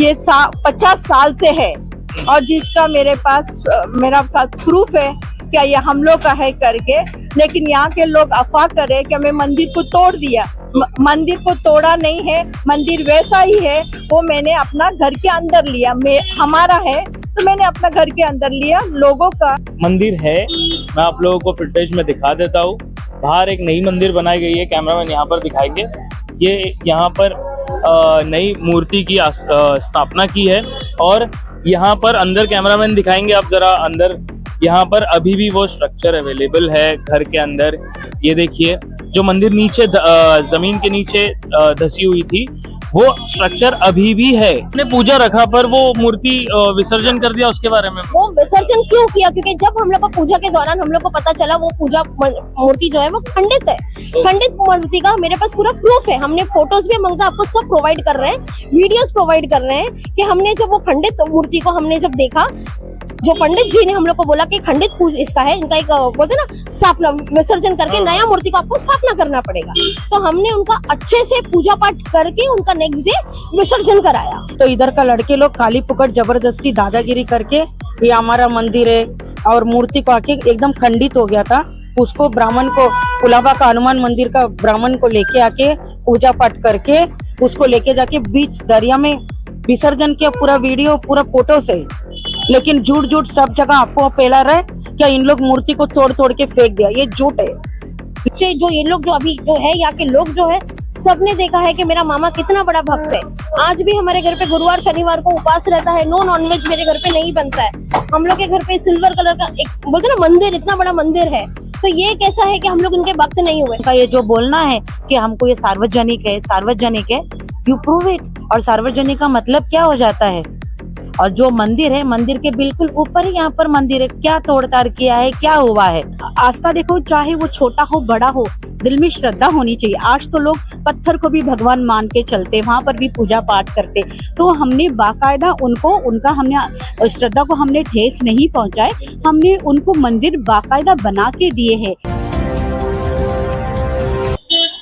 ये 50 साल से है और जिसका मेरे पास मेरा साथ प्रूफ है क्या ये हम लोग का है करके। लेकिन यहाँ के लोग अफवाह करे कि मैं मंदिर को तोड़ दिया। मंदिर को तोड़ा नहीं है, मंदिर वैसा ही है। वो मैंने अपना घर के अंदर लिया, हमारा है तो मैंने अपना घर के अंदर लिया। लोगों का मंदिर है, मैं आप लोगों को फुटेज में दिखा देता हूँ। बाहर एक नई मंदिर बनाई गई है, कैमरामैन यहाँ पर दिखाएंगे। ये यहाँ पर नई मूर्ति की स्थापना की है और यहाँ पर अंदर कैमरामैन दिखाएंगे आप जरा अंदर। यहाँ पर अभी भी वो स्ट्रक्चर अवेलेबल है घर के अंदर। ये देखिए जो मंदिर नीचे जमीन के नीचे धसी हुई थी वो स्ट्रक्चर अभी भी है। ने पूजा रखा पर वो मूर्ति विसर्जन कर दिया, उसके बारे में वो विसर्जन क्यों किया? क्योंकि जब हम लोग को पूजा के दौरान हम लोग को पता चला वो पूजा मूर्ति जो है वो खंडित है। खंडित मूर्ति का मेरे पास पूरा प्रूफ है। हमने फोटोज भी मंगा, आपको सब प्रोवाइड कर रहे हैं, वीडियोस प्रोवाइड कर रहे हैं कि हमने जब वो खंडित मूर्ति को हमने जब देखा, जो पंडित जी ने हम लोग को बोला कि खंडित पूजा इसका है, इनका एक बोलते ना स्थापना, विसर्जन करके नया मूर्ति को आपको स्थापना करना पड़ेगा। तो हमने उनका अच्छे से पूजा पाठ करके उनका नेक्स्ट डे विसर्जन कराया। तो इधर का लड़के लोग खाली पुकड़ जबरदस्ती दादागिरी करके ये हमारा मंदिर है और मूर्ति को आके एकदम खंडित हो गया था। उसको ब्राह्मण को, कुलाबा का हनुमान मंदिर का ब्राह्मण को लेके आके पूजा पाठ करके उसको लेके जाके बीच दरिया में विसर्जन किया। पूरा वीडियो पूरा फोटो से। लेकिन झूठ झूठ सब जगह आपको फैला रहा है क्या इन लोग मूर्ति को तोड़ तोड़ के फेंक दिया, ये झूठ है। पीछे जो ये लोग जो अभी जो है यहाँ के लोग जो है सबने देखा है कि मेरा मामा कितना बड़ा भक्त है। आज भी हमारे घर पे गुरुवार शनिवार को उपवास रहता है, नो नॉनवेज मेरे घर पे नहीं बनता है। हम लोग के घर पे सिल्वर कलर का एक बोलते ना मंदिर, इतना बड़ा मंदिर है। तो ये कैसा है कि हम लोग इनके भक्त नहीं हुए? का ये जो बोलना है कि हमको ये सार्वजनिक है, सार्वजनिक है, यू प्रूव इट। और सार्वजनिक का मतलब क्या हो जाता है? और जो मंदिर है, मंदिर के बिल्कुल ऊपर ही यहाँ पर मंदिर है। क्या तोड़ताड़ किया है, क्या हुआ है? आस्था देखो, चाहे वो छोटा हो बड़ा हो, दिल में श्रद्धा होनी चाहिए। आज तो लोग पत्थर को भी भगवान मान के चलते, वहाँ पर भी पूजा पाठ करते। तो हमने बाकायदा उनको, उनका हमने श्रद्धा को हमने ठेस नहीं पहुँचाए, हमने उनको मंदिर बाकायदा बना के दिए हैं।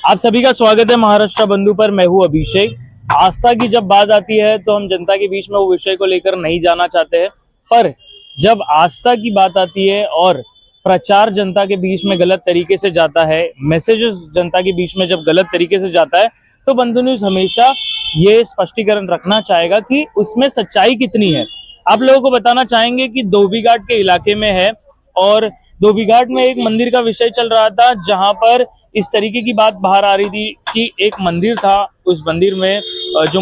आप सभी का स्वागत है महाराष्ट्र बंधु पर। मैं हूँ अभिषेक। आस्था की जब बात आती है तो हम जनता के बीच में वो विषय को लेकर नहीं जाना चाहते हैं, पर जब आस्था की बात आती है और प्रचार जनता के बीच में गलत तरीके से जाता है, मैसेजेस जनता के बीच में जब गलत तरीके से जाता है, तो बंधु न्यूज हमेशा ये स्पष्टीकरण रखना चाहेगा कि उसमें सच्चाई कितनी है। आप लोगों को बताना चाहेंगे कि धोबीघाट के इलाके में है और धोबीघाट में एक मंदिर का विषय चल रहा था, जहां पर इस तरीके की बात बाहर आ रही थी कि एक मंदिर था, उस मंदिर में जो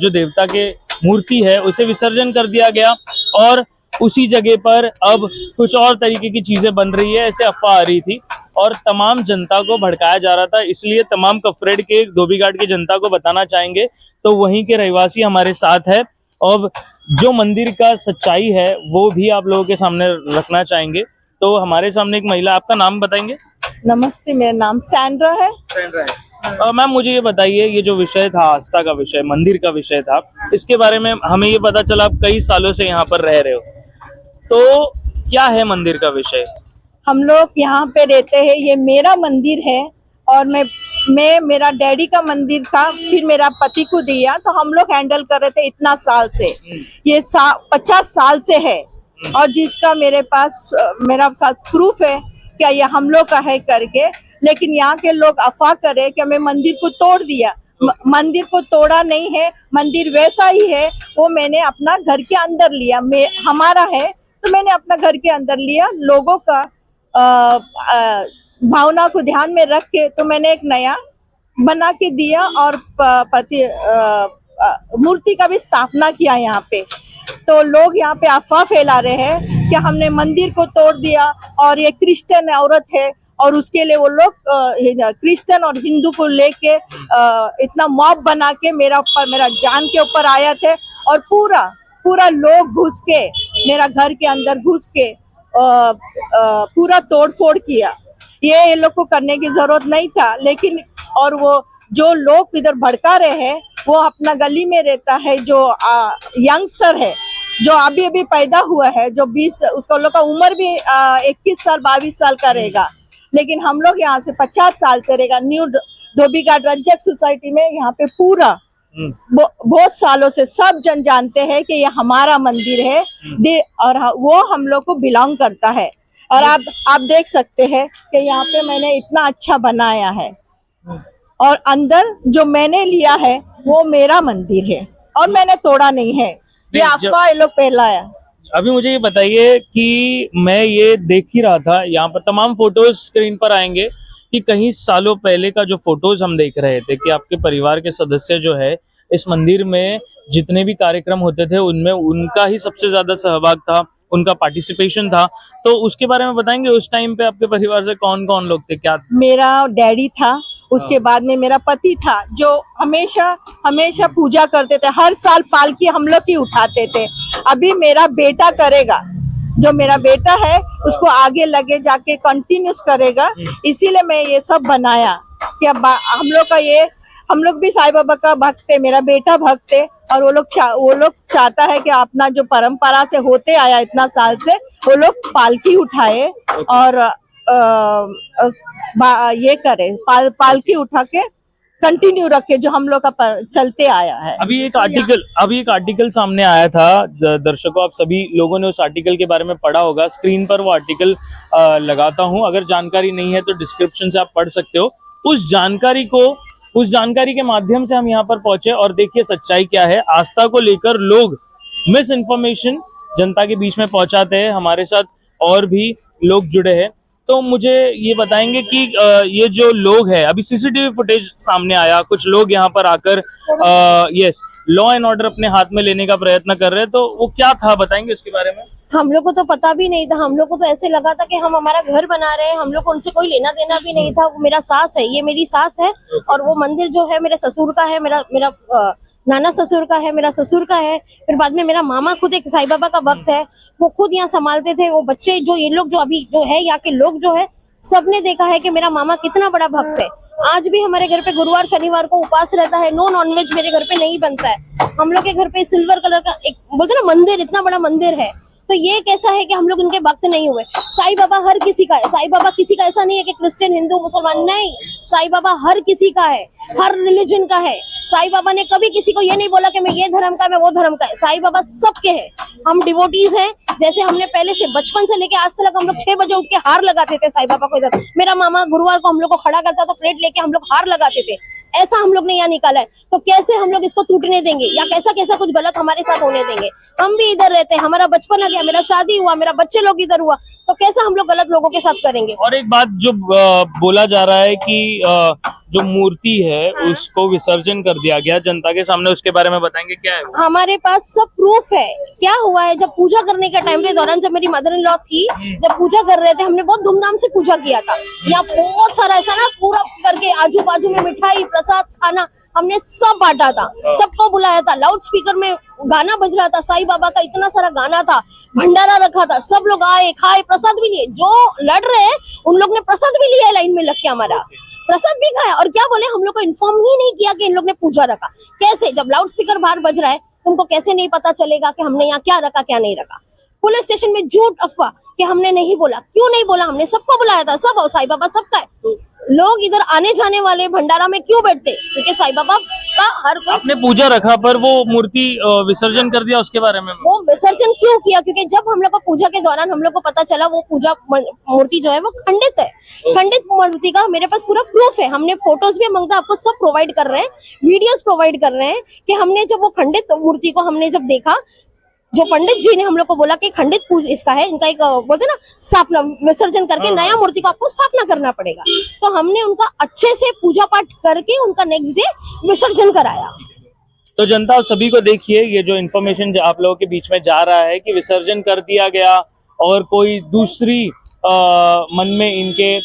देवता के मूर्ति है उसे विसर्जन कर दिया गया और उसी जगह पर अब कुछ और तरीके की चीजें बन रही है, ऐसे अफवाह आ रही थी और तमाम जनता को भड़काया जा रहा था। इसलिए तमाम कफरेड के धोबीघाट की जनता को बताना चाहेंगे, तो वहीं के रहवासी हमारे साथ है और जो मंदिर का सच्चाई है वो भी आप लोगों के सामने रखना चाहेंगे। तो हमारे सामने एक महिला, आपका नाम बताएंगे? नमस्ते, मेरा नाम सैंड्रा है। मैम मुझे ये बताइए, ये जो विषय था, आस्था का विषय, मंदिर का विषय था, इसके बारे में हमें ये पता चला आप कई सालों से यहाँ पर रह रहे हो, तो क्या है मंदिर का विषय? हम लोग यहाँ पे रहते हैं, ये मेरा मंदिर है और मैं मेरा डैडी का मंदिर था, फिर मेरा पति को दिया, तो हम लोग हैंडल कर रहे थे इतना साल से। ये 50 साल से है और जिसका मेरे पास मेरा साथ प्रूफ है क्या ये हम लोग का है करके। लेकिन यहाँ के लोग अफवाह करे कि मैं मंदिर को तोड़ दिया। मंदिर को तोड़ा नहीं है, मंदिर वैसा ही है। वो मैंने अपना घर के अंदर लिया, हमारा है तो मैंने अपना घर के अंदर लिया। लोगों का भावना को ध्यान में रख के तो मैंने एक नया बना के दिया और मूर्ति का भी स्थापना किया यहाँ पे। तो लोग यहाँ पे अफवाह फैला रहे हैं कि हमने मंदिर को तोड़ दिया और ये क्रिश्चियन औरत है और उसके लिए वो लोग क्रिश्चियन और हिंदू को लेके इतना मॉब बना के मेरा जान के ऊपर आया थे और पूरा लोग घुस के मेरा घर के अंदर घुस के पूरा तोड़ फोड़ किया। ये लोग को करने की जरूरत नहीं था, लेकिन और वो जो लोग इधर भड़का रहे हैं वो अपना गली में रहता है, जो यंगस्टर है, जो अभी पैदा हुआ है, जो 20 उसका लोग का उम्र भी 21 साल 22 साल का रहेगा। लेकिन हम लोग यहाँ से 50 साल से रहेगा। न्यू धोबीघाट रज्जक सोसाइटी में यहाँ पे पूरा बहुत सालों से सब जन जानते हैं कि ये हमारा मंदिर है और वो हम लोग को बिलोंग करता है। और आप देख सकते हैं कि यहाँ पे मैंने इतना अच्छा बनाया है और अंदर जो मैंने लिया है वो मेरा मंदिर है और मैंने तोड़ा नहीं है। ये अफवाह ये लोग फैलाया। अभी मुझे ये बताइए कि मैं ये देख ही रहा था, यहाँ पर तमाम फोटोज स्क्रीन पर आएंगे कि कहीं सालों पहले का जो फोटोज हम देख रहे थे कि आपके परिवार के सदस्य जो है इस मंदिर में जितने भी कार्यक्रम होते थे उनमें उनका ही सबसे ज्यादा सहभाग था, उनका पार्टिसिपेशन था। तो उसके बारे में बताएंगे, उस टाइम पे आपके परिवार से कौन कौन लोग थे, क्या? मेरा डैडी था, उसके बाद में मेरा पति था जो हमेशा पूजा करते थे। हर साल पालकी हम लोग ही उठाते थे। अभी मेरा बेटा करेगा, जो मेरा बेटा है उसको आगे लगे जाके कंटिन्यूस करेगा। इसीलिए मैं ये सब बनाया कि अब हम लोग भी साईं बाबा का भक्त है, मेरा बेटा भक्त है और वो लोग चाहता है कि अपना जो परंपरा से होते आया इतना साल से वो लोग पालकी उठाए और ये करे, पालकी उठा के कंटिन्यू रखे जो हम लोग का चलते आया है। अभी एक आर्टिकल सामने आया था, दर्शकों आप सभी लोगों ने उस आर्टिकल के बारे में पढ़ा होगा। स्क्रीन पर वो आर्टिकल लगाता हूं, अगर जानकारी नहीं है तो डिस्क्रिप्शन से आप पढ़ सकते हो। उस जानकारी के माध्यम से हम यहाँ पर पहुंचे और देखिए सच्चाई क्या है। आस्था को लेकर लोग मिस इन्फॉर्मेशन जनता के बीच में पहुंचाते हैं। हमारे साथ और भी लोग जुड़े हैं, तो मुझे ये बताएंगे कि ये जो लोग हैं, अभी सीसीटीवी फुटेज सामने आया, कुछ लोग यहाँ पर आकर लॉ एंड ऑर्डर अपने हाथ में लेने का प्रयत्न कर रहे हैं, तो वो क्या था बताएंगे उसके बारे में? हम लोग को तो पता भी नहीं था। हम लोग को तो ऐसे लगा था कि हम हमारा घर बना रहे हैं, हम लोग को उनसे कोई लेना देना भी नहीं था। वो मेरा सास है, ये मेरी सास है और वो मंदिर जो है मेरे ससुर का है, मेरा नाना ससुर का है, मेरा ससुर का है। फिर बाद में मेरा मामा खुद एक साईं बाबा का भक्त है, वो खुद यहाँ संभालते थे। वो बच्चे जो ये लोग जो अभी जो है यहाँ के लोग जो है सबने देखा है कि मेरा मामा कितना बड़ा भक्त है। आज भी हमारे घर पे गुरुवार शनिवार को उपवास रहता है, नो नॉनवेज मेरे घर पे नहीं बनता है। हम लोग के घर पे सिल्वर कलर का एक बोलते ना मंदिर, इतना बड़ा मंदिर है। तो ये कैसा है कि हम लोग इनके भक्त नहीं हुए? साईं बाबा हर किसी का है। साईं बाबा किसी का ऐसा नहीं है कि क्रिश्चियन हिंदू मुसलमान, नहीं, साईं बाबा हर किसी का है, हर रिलीजन का है। साईं बाबा ने कभी किसी को ये नहीं बोला कि मैं ये धर्म का, मैं वो धर्म का है। साईं बाबा सबके हैं। हम डिवोटीज हैं। जैसे हमने पहले से बचपन से लेके आज तक हम लोग 6 बजे उठ के हार लगाते थे साईं बाबा को। इधर मेरा मामा गुरुवार को हम लोग को खड़ा करता था, प्लेट लेके हम लोग हार लगाते थे। ऐसा हम लोग ने यहाँ निकाला है, तो कैसे हम लोग इसको टूटने देंगे या कैसा कुछ गलत हमारे साथ होने देंगे? हम भी इधर रहते हैं, हमारा बचपन आ गया, मेरा शादी हुआ, मेरा बच्चे लोग इधर हुआ, तो कैसा हम लोग गलत लोगों के साथ करेंगे? और एक बात जो बोला जा रहा है कि जो मूर्ति है उसको विसर्जन कर दिया गया जनता के सामने, उसके बारे में बताएंगे क्या है? हमारे पास सब प्रूफ है। क्या हुआ है, जब पूजा करने के टाइम के दौरान जब मेरी मदर इन लॉ थी, जब पूजा कर रहे थे, हमने बहुत धूमधाम से पूजा किया था। यहाँ बहुत सारा ऐसा ना पूरा करके आजू बाजू में मिठाई प्रसाद खाना हमने सब बांटा था, सबको बुलाया था। लाउड स्पीकर में गाना बज रहा था, साईं बाबा का इतना सारा गाना था, भंडारा रखा था, सब लोग आए, खाए, प्रसाद भी लिए। जो लड़ रहे हैं उन लोग ने प्रसाद भी लिया, लाइन में लग के हमारा प्रसाद भी खाया। और क्या बोले, हम लोग को इन्फॉर्म ही नहीं किया कि इन लोग ने पूजा रखा। कैसे, जब लाउड स्पीकर बाहर बज रहा है तुमको कैसे नहीं पता चलेगा कि हमने यहाँ क्या रखा क्या नहीं रखा? पुलिस स्टेशन में झूठ अफवाह कि हमने नहीं बोला। क्यों नहीं बोला? हमने सबको बुलाया था, सब साईं बाबा सबका है। लोग इधर आने जाने वाले भंडारा में क्यों बैठते? क्योंकि साईं बाबा का हर कोई। आपने पूजा रखा पर वो मूर्ति विसर्जन कर दिया, उसके बारे में? वो विसर्जन क्यों किया? क्योंकि जब हम लोग को पूजा के दौरान हम लोग को पता चला वो पूजा मूर्ति जो है वो खंडित है। खंडित मूर्ति का मेरे पास पूरा प्रूफ है। हमने फोटोज भी मंगा, आपको सब प्रोवाइड कर रहे हैं, वीडियोस प्रोवाइड कर रहे हैं कि हमने जब वो खंडित मूर्ति को हमने जब देखा, जो पंडित जी ने हम लोग को बोला कि खंडित पूजा इसका है, इनका एक बोलते ना स्थापना, विसर्जन करके नया मूर्ति को आपको स्थापना करना पड़ेगा। तो हमने उनका अच्छे से पूजा पाठ करके उनका नेक्स्ट डे विसर्जन कराया। तो जनता सभी को देखिए, ये जो इन्फॉर्मेशन आप लोगों के बीच में जा रहा है कि विसर्जन कर दिया गया और कोई दूसरी मन में इनके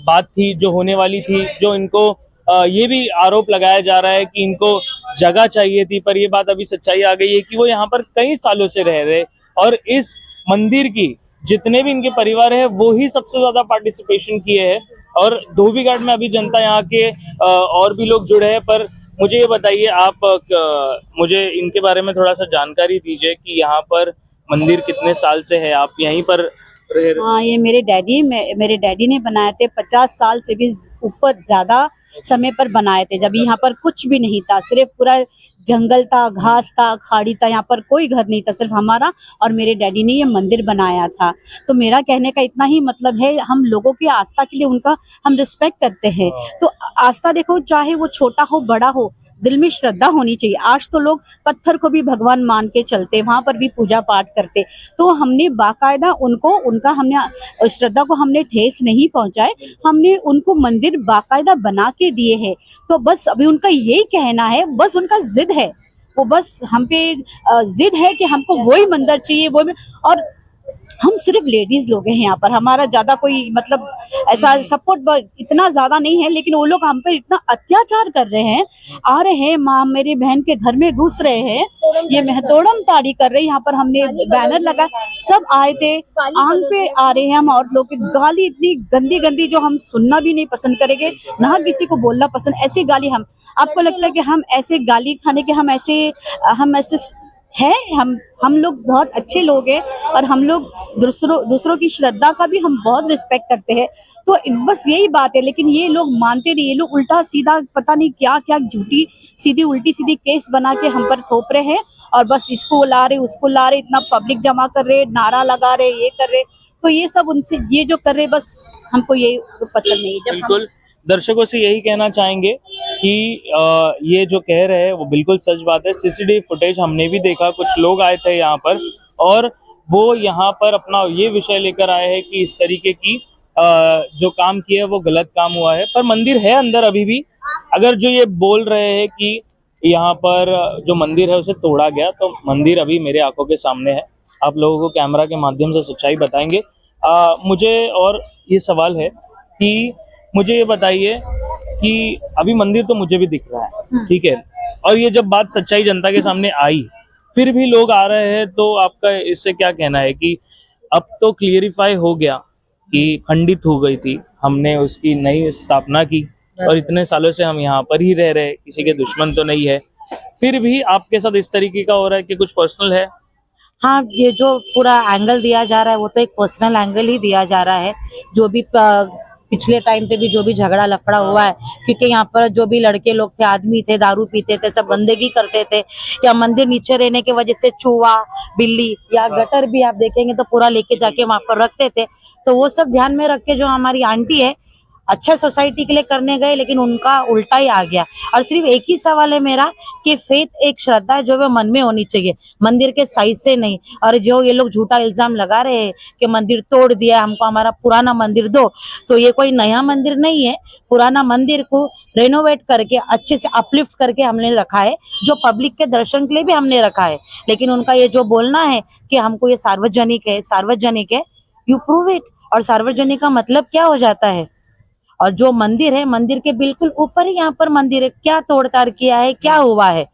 बात थी जो होने वाली थी, जो इनको ये भी आरोप लगाया जा रहा है कि इनको जगह चाहिए थी, पर ये बात अभी सच्चाई आ गई है कि वो यहाँ पर कई सालों से रह रहे और इस मंदिर की जितने भी इनके परिवार है वो ही सबसे ज्यादा पार्टिसिपेशन किए हैं। और धोबी घाट में अभी जनता यहाँ के और भी लोग जुड़े हैं, पर मुझे ये बताइए, आप मुझे इनके बारे में थोड़ा सा जानकारी दीजिए कि यहाँ पर मंदिर कितने साल से है, आप यहीं पर रह रहे? हाँ, ये मेरे डैडी ने बनाए थे। 50 साल से भी ऊपर ज्यादा समय पर बनाए थे, जब यहाँ पर कुछ भी नहीं था, सिर्फ पूरा जंगल था, घास था, खाड़ी था, यहाँ पर कोई घर नहीं था, सिर्फ हमारा और मेरे डैडी ने ये मंदिर बनाया था। तो मेरा कहने का इतना ही मतलब है, हम लोगों की आस्था के लिए उनका हम रिस्पेक्ट करते हैं। तो आस्था देखो, चाहे वो छोटा हो बड़ा हो, दिल में श्रद्धा होनी चाहिए। आज तो लोग पत्थर को भी भगवान मान के चलते, वहां पर भी पूजा पाठ करते। तो हमने बाकायदा हमने श्रद्धा को हमने ठेस नहीं पहुंचाए, हमने उनको मंदिर बाकायदा बना के दिए हैं। तो बस अभी उनका यही कहना है, बस उनका जिद है, वो बस हम पे जिद है कि हमको वही मंदिर चाहिए, और हम सिर्फ लेडीज लोग हैं यहाँ पर, हमारा ज्यादा कोई मतलब ऐसा सपोर्ट इतना ज्यादा नहीं है, लेकिन वो लोग हम पे इतना अत्याचार कर रहे हैं, आ रहे हैं, माँ मेरी बहन के घर में घुस रहे हैं, ये तोड़म ताड़ी कर रहे हैं। यहाँ पर हमने बैनर लगा, सब आए थे, आंग पे आ रहे हैं हम, और लोग गाली इतनी गंदी गंदी जो हम सुनना भी नहीं पसंद करेंगे, ना किसी को बोलना पसंद। ऐसी गाली आपको लगता है कि हम ऐसे गाली खाने के हम ऐसे है? हम लोग बहुत अच्छे लोग हैं, और हम लोग दूसरों की श्रद्धा का भी हम बहुत रिस्पेक्ट करते हैं। तो बस यही बात है, लेकिन ये लोग मानते नहीं, ये लोग उल्टा सीधा पता नहीं क्या क्या उल्टी सीधी केस बना के हम पर थोप रहे हैं, और बस इसको ला रहे उसको ला रहे, इतना पब्लिक जमा कर रहे, नारा लगा रहे, ये कर रहे। तो ये सब उनसे ये जो कर रहे, बस हमको ये पसंद नहीं है। बिल्कुल दर्शकों से यही कहना चाहेंगे कि ये जो कह रहे हैं वो बिल्कुल सच बात है। सीसीटीवी फुटेज हमने भी देखा, कुछ लोग आए थे यहाँ पर, और वो यहाँ पर अपना ये विषय लेकर आए हैं कि इस तरीके की जो काम किया है वो गलत काम हुआ है। पर मंदिर है अंदर अभी भी। अगर जो ये बोल रहे हैं कि यहाँ पर जो मंदिर है उसे तोड़ा गया, तो मंदिर अभी मेरे आंखों के सामने है। आप लोगों को कैमरा के माध्यम से सच्चाई बताएंगे। मुझे और ये सवाल है कि मुझे ये बताइए कि अभी मंदिर तो मुझे भी दिख रहा है, ठीक है, और ये जब बात सच्चाई जनता के सामने आई, फिर भी लोग आ रहे हैं, तो आपका इससे क्या कहना है कि अब तो क्लियरिफाई हो गया कि खंडित हो गई थी, हमने उसकी नई स्थापना की, और इतने सालों से हम यहाँ पर ही रह रहे, किसी के दुश्मन तो नहीं है, फिर भी आपके साथ इस तरीके का हो रहा है कि कुछ पर्सनल है? हाँ, ये जो पूरा एंगल दिया जा रहा है वो तो एक पर्सनल एंगल ही दिया जा रहा है। जो भी पिछले टाइम पे भी जो भी झगड़ा लफड़ा हुआ है, क्योंकि यहाँ पर जो भी लड़के लोग थे, आदमी थे, दारू पीते थे, सब गंदगी करते थे, या मंदिर नीचे रहने की वजह से चूहा बिल्ली या गटर भी आप देखेंगे तो पूरा लेके जाके वहां पर रखते थे। तो वो सब ध्यान में रख के जो हमारी आंटी है, अच्छा सोसाइटी के लिए करने गए, लेकिन उनका उल्टा ही आ गया। और सिर्फ एक ही सवाल है मेरा कि फेथ एक श्रद्धा है जो वो मन में होनी चाहिए, मंदिर के साइज से नहीं। और जो ये लोग झूठा इल्जाम लगा रहे हैं कि मंदिर तोड़ दिया, हमको हमारा पुराना मंदिर दो, तो ये कोई नया मंदिर नहीं है। पुराना मंदिर को रेनोवेट करके अच्छे से अपलिफ्ट करके हमने रखा है, जो पब्लिक के दर्शन के लिए भी हमने रखा है। लेकिन उनका ये जो बोलना है कि हमको ये सार्वजनिक है, यू प्रूव इट। और सार्वजनिक का मतलब क्या हो जाता है? और जो मंदिर है, मंदिर के बिल्कुल ऊपर ही यहाँ पर मंदिर है, क्या तोड़ताड़ किया है, क्या हुआ है?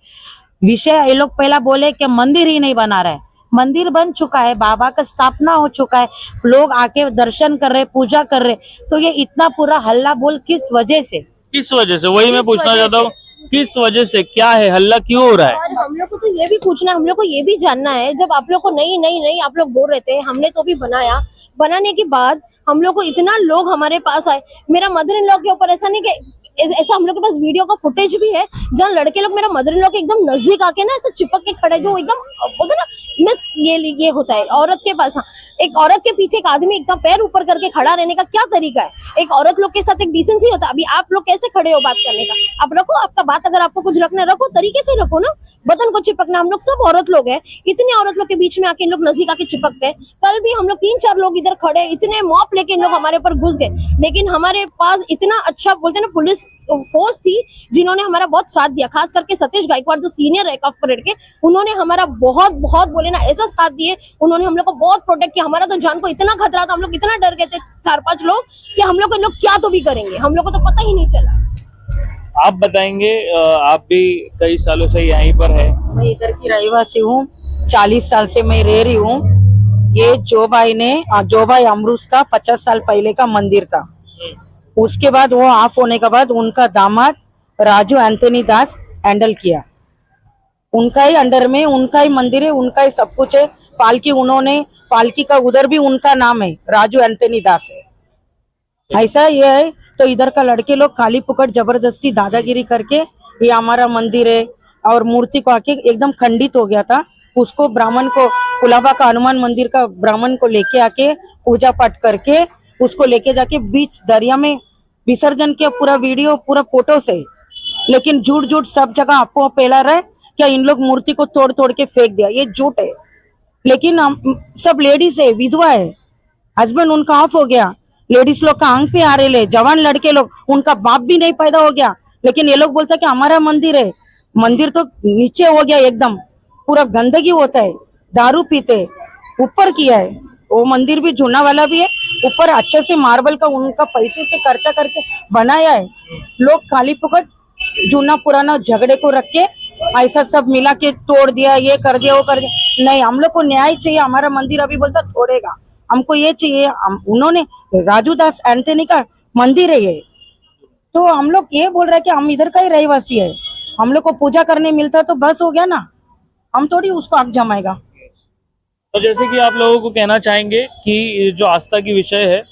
विषय ये लोग पहला बोले कि मंदिर ही नहीं बना रहा है, मंदिर बन चुका है, बाबा का स्थापना हो चुका है, लोग आके दर्शन कर रहे, पूजा कर रहे, तो ये इतना पूरा हल्ला बोल किस वजह से? वही मैं पूछना चाहता हूँ, किस वजह से, क्या है, हल्ला क्यों हो रहा है? और हम लोग को तो ये भी पूछना है, हम लोग को ये भी जानना है, जब आप लोग को नहीं आप लोग बोल रहे थे, हमने तो भी बनाया, बनाने के बाद हम लोग को इतना लोग हमारे पास आए। मेरा मदर इन लॉ के ऊपर ऐसा नहीं कि ऐसा, हम लोग के पास वीडियो का फुटेज भी है जहाँ लड़के लोग मेरा मदर इन लॉ के एकदम नजदीक आके ना ऐसे चिपक के खड़े, जो एकदम बोलते ना मिस ये होता है औरत के पास। हाँ, एक औरत के पीछे एक आदमी एकदम पैर ऊपर करके खड़ा रहने का क्या तरीका है? एक औरत लोग के साथ एक डिसेंसी होता है। अभी आप लोग कैसे खड़े हो बात करने का? आप रखो आपका बात, अगर आपको कुछ रखना रखो, तरीके से रखो ना, बदन को चिपकना। हम लोग सब औरत लोग हैं, इतने औरत लोग के बीच में आके इन लोग नजदीक आके चिपकते हैं। कल भी हम लोग 3-4 लोग इधर खड़े, इतने मॉप लेके इन लोग हमारे ऊपर घुस गए, लेकिन हमारे पास इतना अच्छा बोलते ना पुलिस फोर्स थी जिन्होंने हमारा बहुत साथ दिया। खास करके सतीश गायकवाड़ जो सीनियर है कफ परेड के, उन्होंने हमारा बहुत बोले ना ऐसा साथ दिए, उन्होंने हम लोग को बहुत प्रोटेक्ट किया। हमारा तो जान को इतना खतरा था, हम लोग इतना डर गए थे 4-5 लोग कि हम लोग क्या तो भी करेंगे, हम लोग को तो पता ही नहीं चला। आप बताएंगे, आप भी कई सालों से यहीं पर है। मैं इधर की रहवासी हूँ, 40 साल से मैं रह रही हूँ। ये जोबाई अमरूस का 50 साल पहले का मंदिर था। उसके बाद वो ऑफ होने के बाद उनका दामाद राजू एंथनी दास हैंडल किया। उनका ही अंडर में उनका ही मंदिर है, उनका ही सब कुछ है। पालकी उन्होंने पालकी का उधर भी उनका नाम है राजू एंथनी दास है। ऐसा ये है तो इधर का लड़के लोग खाली पुकड़ जबरदस्ती दादागिरी करके ये हमारा मंदिर है और मूर्ति को आके एकदम खंडित हो गया था। उसको ब्राह्मण को कुलाबा का हनुमान मंदिर का ब्राह्मण को लेके आके पूजा पाठ करके उसको लेके जाके बीच दरिया में विसर्जन किया। पूरा वीडियो पूरा फोटो से, लेकिन झूठ झूठ सब जगह अफवाह फैला रहा है क्या इन लोग मूर्ति को तोड़ तोड़ के फेंक दिया, ये झूठ है। लेकिन सब लेडीज है, विधवा है, हस्बैंड उनका ऑफ हो गया, लेडीज लोग का आंख पे आ रहे ले, जवान लड़के लोग उनका बाप भी नहीं पैदा हो गया, लेकिन ये लोग बोलते कि हमारा मंदिर है। मंदिर तो नीचे हो गया एकदम, पूरा गंदगी होता है, दारू पीते, ऊपर किया है वो मंदिर भी झूना वाला भी है, ऊपर अच्छे से मार्बल का उनका पैसे से खर्चा करके बनाया है। लोग खाली पुकट जूना पुराना झगड़े को रख के ऐसा सब मिला के तोड़ दिया, ये कर दिया वो कर दिया। नहीं, हम लोग को न्याय चाहिए। हमारा मंदिर अभी बोलता तोड़ेगा, हमको ये चाहिए। उन्होंने राजू दास एंथनी का मंदिर है ये, तो हम लोग ये बोल रहे हैं कि हम इधर का ही रहवासी है, हम लोग को पूजा करने मिलता तो बस हो गया ना, हम थोड़ी उसको आग जमाएगा। तो जैसे कि आप लोगों को कहना चाहेंगे कि जो आस्था की विषय है,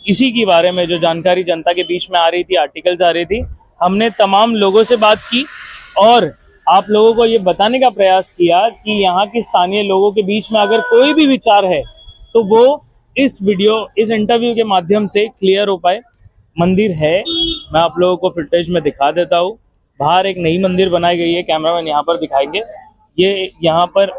इसी के बारे में जो जानकारी जनता के बीच में आ रही थी, आर्टिकल्स आ रही थी, हमने तमाम लोगों से बात की और आप लोगों को ये बताने का प्रयास किया कि यहाँ के स्थानीय लोगों के बीच में अगर कोई भी विचार है तो वो इस इंटरव्यू के माध्यम से क्लियर हो पाए। मंदिर है, मैं आप लोगों को फुटेज में दिखा देता हूँ। बाहर एक नई मंदिर बनाई गई है, कैमरामैन यहाँ पर दिखाएंगे। ये यहाँ पर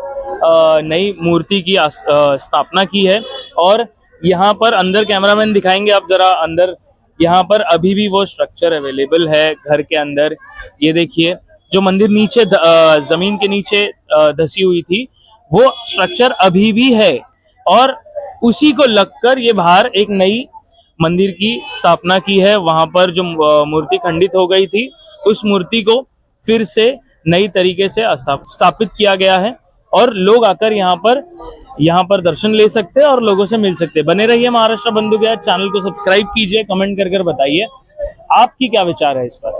नई मूर्ति की स्थापना की है और यहाँ पर अंदर कैमरामैन दिखाएंगे आप जरा अंदर। यहाँ पर अभी भी वो स्ट्रक्चर अवेलेबल है घर के अंदर। ये देखिए, जो मंदिर नीचे जमीन के नीचे धसी हुई थी वो स्ट्रक्चर अभी भी है और उसी को लगकर ये बाहर एक नई मंदिर की स्थापना की है। वहां पर जो मूर्ति खंडित हो गई थी उस मूर्ति को फिर से नई तरीके से स्थापित किया गया है और लोग आकर यहाँ पर दर्शन ले सकते हैं और लोगों से मिल सकते हैं। बने रहिए महाराष्ट्र बंधु के साथ, चैनल को सब्सक्राइब कीजिए, कमेंट कर बताइए आपकी क्या विचार है इस पर।